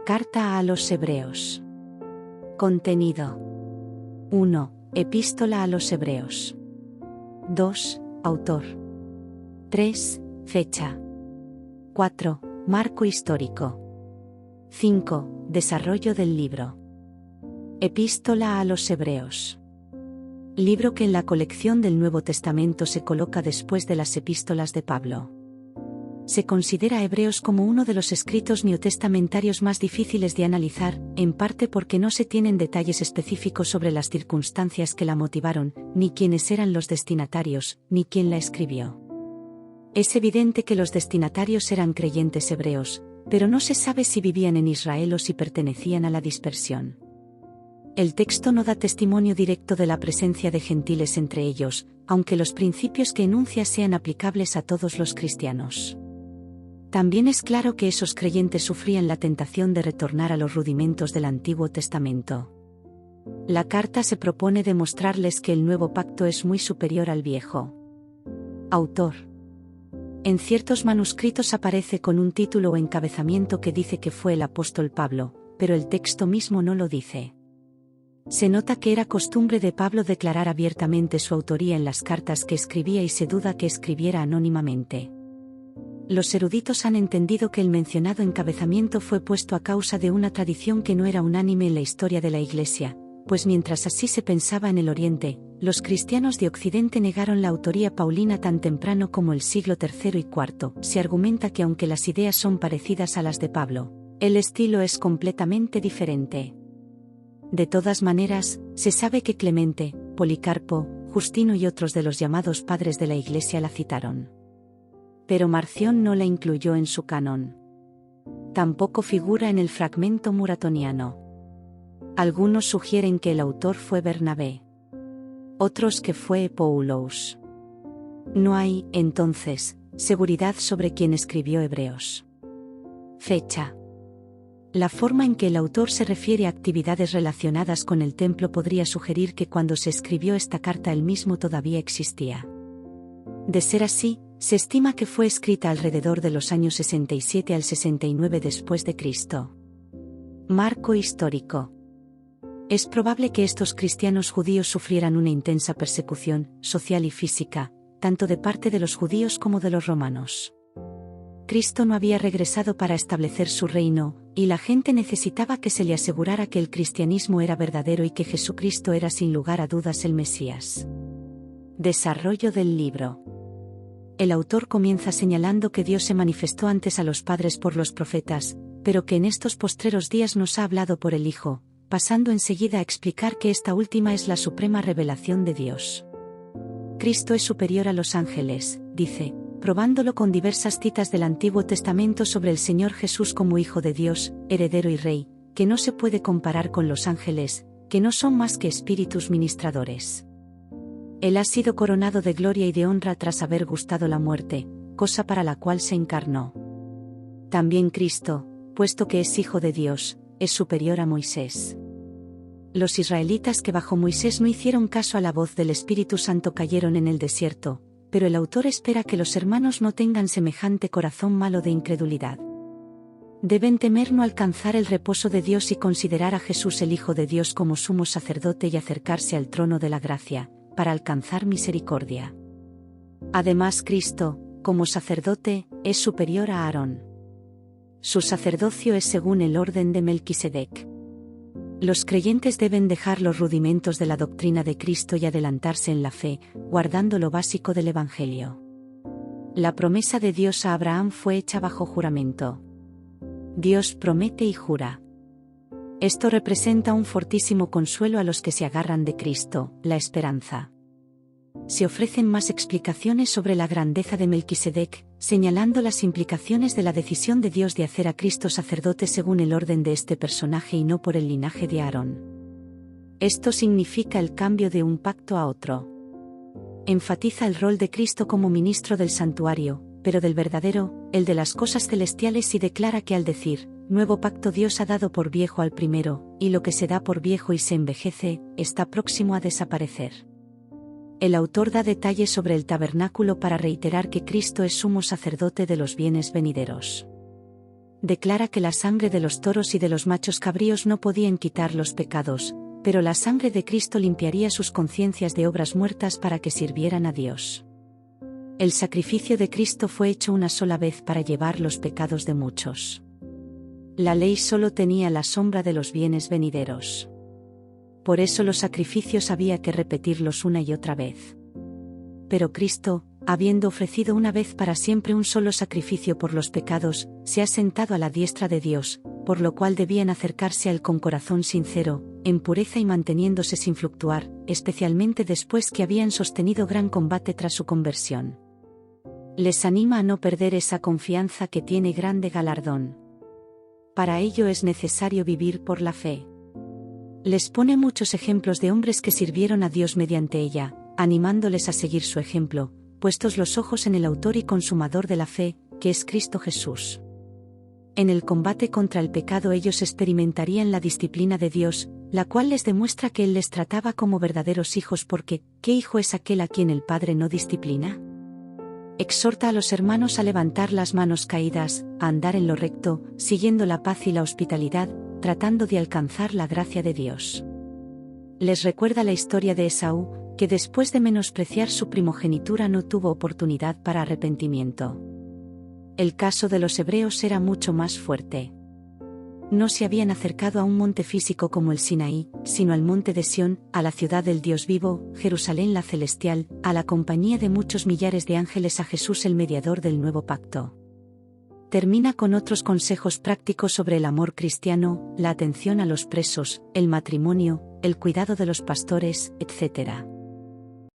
Carta a los Hebreos. Contenido. 1. Epístola a los Hebreos. 2. Autor. 3. Fecha. 4. Marco histórico. 5. Desarrollo del libro. Epístola a los Hebreos. Libro que en la colección del Nuevo Testamento se coloca después de las epístolas de Pablo. Se considera a Hebreos como uno de los escritos neotestamentarios más difíciles de analizar, en parte porque no se tienen detalles específicos sobre las circunstancias que la motivaron, ni quiénes eran los destinatarios, ni quién la escribió. Es evidente que los destinatarios eran creyentes hebreos, pero no se sabe si vivían en Israel o si pertenecían a la dispersión. El texto no da testimonio directo de la presencia de gentiles entre ellos, aunque los principios que enuncia sean aplicables a todos los cristianos. También es claro que esos creyentes sufrían la tentación de retornar a los rudimentos del Antiguo Testamento. La carta se propone demostrarles que el nuevo pacto es muy superior al viejo. Autor. En ciertos manuscritos aparece con un título o encabezamiento que dice que fue el apóstol Pablo, pero el texto mismo no lo dice. Se nota que era costumbre de Pablo declarar abiertamente su autoría en las cartas que escribía y se duda que escribiera anónimamente. Los eruditos han entendido que el mencionado encabezamiento fue puesto a causa de una tradición que no era unánime en la historia de la Iglesia, pues mientras así se pensaba en el Oriente, los cristianos de Occidente negaron la autoría paulina tan temprano como el siglo III y IV. Se argumenta que aunque las ideas son parecidas a las de Pablo, el estilo es completamente diferente. De todas maneras, se sabe que Clemente, Policarpo, Justino y otros de los llamados padres de la Iglesia la citaron. Pero Marción no la incluyó en su canon. Tampoco figura en el fragmento muratoniano. Algunos sugieren que el autor fue Bernabé. Otros que fue Poulos. No hay, entonces, seguridad sobre quién escribió Hebreos. Fecha. La forma en que el autor se refiere a actividades relacionadas con el templo podría sugerir que cuando se escribió esta carta él mismo todavía existía. De ser así, se estima que fue escrita alrededor de los años 67 al 69 después de Cristo. Marco histórico. Es probable que estos cristianos judíos sufrieran una intensa persecución, social y física, tanto de parte de los judíos como de los romanos. Cristo no había regresado para establecer su reino, y la gente necesitaba que se le asegurara que el cristianismo era verdadero y que Jesucristo era sin lugar a dudas el Mesías. Desarrollo del libro. El autor comienza señalando que Dios se manifestó antes a los padres por los profetas, pero que en estos postreros días nos ha hablado por el Hijo, pasando enseguida a explicar que esta última es la suprema revelación de Dios. Cristo es superior a los ángeles, dice, probándolo con diversas citas del Antiguo Testamento sobre el Señor Jesús como Hijo de Dios, heredero y Rey, que no se puede comparar con los ángeles, que no son más que espíritus ministradores. Él ha sido coronado de gloria y de honra tras haber gustado la muerte, cosa para la cual se encarnó. También Cristo, puesto que es Hijo de Dios, es superior a Moisés. Los israelitas que bajo Moisés no hicieron caso a la voz del Espíritu Santo cayeron en el desierto, pero el autor espera que los hermanos no tengan semejante corazón malo de incredulidad. Deben temer no alcanzar el reposo de Dios y considerar a Jesús el Hijo de Dios como sumo sacerdote y acercarse al trono de la gracia, para alcanzar misericordia. Además Cristo, como sacerdote, es superior a Aarón. Su sacerdocio es según el orden de Melquisedec. Los creyentes deben dejar los rudimentos de la doctrina de Cristo y adelantarse en la fe, guardando lo básico del Evangelio. La promesa de Dios a Abraham fue hecha bajo juramento. Dios promete y jura. Esto representa un fortísimo consuelo a los que se agarran de Cristo, la esperanza. Se ofrecen más explicaciones sobre la grandeza de Melquisedec, señalando las implicaciones de la decisión de Dios de hacer a Cristo sacerdote según el orden de este personaje y no por el linaje de Aarón. Esto significa el cambio de un pacto a otro. Enfatiza el rol de Cristo como ministro del santuario, pero del verdadero, el de las cosas celestiales, y declara que al decir, nuevo pacto Dios ha dado por viejo al primero, y lo que se da por viejo y se envejece, está próximo a desaparecer. El autor da detalles sobre el tabernáculo para reiterar que Cristo es sumo sacerdote de los bienes venideros. declara que la sangre de los toros y de los machos cabríos no podían quitar los pecados, pero la sangre de Cristo limpiaría sus conciencias de obras muertas para que sirvieran a Dios. El sacrificio de Cristo fue hecho una sola vez para llevar los pecados de muchos. La ley solo tenía la sombra de los bienes venideros. Por eso los sacrificios había que repetirlos una y otra vez. Pero Cristo, habiendo ofrecido una vez para siempre un solo sacrificio por los pecados, se ha sentado a la diestra de Dios, por lo cual debían acercarse a Él con corazón sincero, en pureza y manteniéndose sin fluctuar, especialmente después que habían sostenido gran combate tras su conversión. Les anima a no perder esa confianza que tiene grande galardón. Para ello es necesario vivir por la fe. Les pone muchos ejemplos de hombres que sirvieron a Dios mediante ella, animándoles a seguir su ejemplo, puestos los ojos en el autor y consumador de la fe, que es Cristo Jesús. En el combate contra el pecado ellos experimentarían la disciplina de Dios, la cual les demuestra que Él les trataba como verdaderos hijos porque, ¿qué hijo es aquel a quien el Padre no disciplina? Exhorta a los hermanos a levantar las manos caídas, a andar en lo recto, siguiendo la paz y la hospitalidad, tratando de alcanzar la gracia de Dios. Les recuerda la historia de Esaú, que después de menospreciar su primogenitura no tuvo oportunidad para arrepentimiento. El caso de los hebreos era mucho más fuerte. No se habían acercado a un monte físico como el Sinaí, sino al monte de Sión, a la ciudad del Dios vivo, Jerusalén la celestial, a la compañía de muchos millares de ángeles, a Jesús el mediador del nuevo pacto. Termina con otros consejos prácticos sobre el amor cristiano, la atención a los presos, el matrimonio, el cuidado de los pastores, etc.